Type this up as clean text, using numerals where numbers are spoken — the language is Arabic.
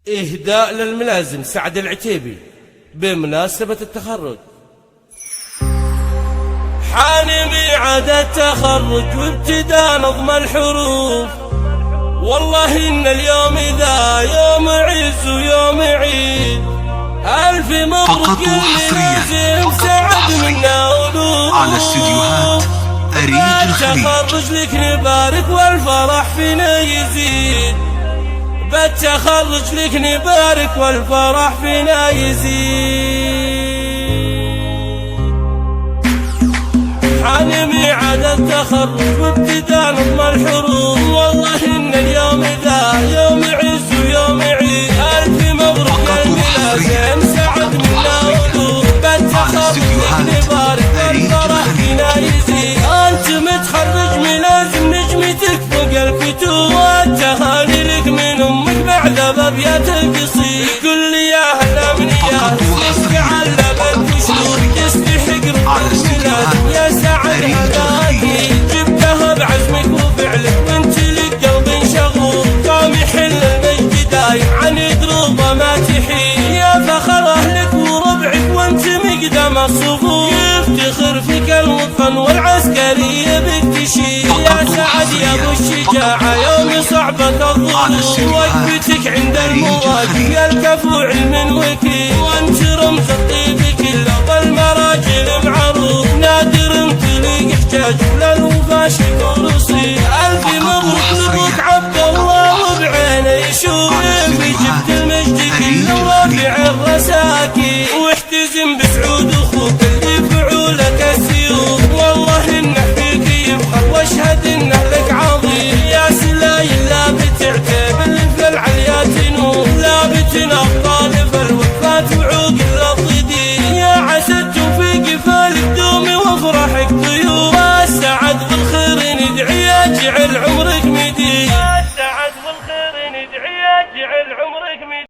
إهداء للملازم سعد العتيبي بمناسبة التخرج. حان ميعاد التخرج وابتداء نظم الحروف، والله إن اليوم ذا يوم عز ويوم عيد. ألف مبروك الملازم سعد منا ولوف، على استديوهات أريج الخليج. بالتخرج لك نبارك والفرح فينا يزيد، بالتخرج لك نبارك والفرح فينا يزيد. حان ميعاد التخرج وابتداء نظم الحروف، والله إن اليوم ذا يوم عز ويوم عيد. ألف مبروك الملازم سعد منا ولوف، بالتخرج لك نبارك والفرح فينا يزيد. أنت متخرج ملازم نجمتك فوق الكتوب، والتهاني لك من أمك بعد بابيات القصيد. قل لي يا هلا من يا اسمك علب الكشوف، يستحق ربك ملازم يا سعد هداكي. جبتها بعزمك وفعلك وانت لك قلب شغوف، قام يحل المجد دايم عن دروبه ما تحيد. يا فخر اهلك وربعك وانت مقدم الصفوف، يفتخر فيك الوطن والعسكريه بك تشيد. يا سعد يا ابو الشجاعه يوم صعبه الظروف، وقفتك عند المواقف يا الكفو علم وكيل. وانت رمز الطيب كله والمراجل معروف، نادر تليق احتاج للوفا شكر رصيد. الف مبروك لابوك عبد الله وبعينه يشوف، جبت المجد كله رافع الرساكي. واحتزم بسعود اخوك اللي فعولك السيوف، والله انه فيك يفخر واشهد انه لك عظيم. يا سلايل لا بتعتب اللي في العليات نور، لا بتنبطال في الوقفات وعوق الضدين. يا عسى التوفيق فالك دومي وافرحك طيور، والسعد بالخير ندعي يجعل عمرك مديد.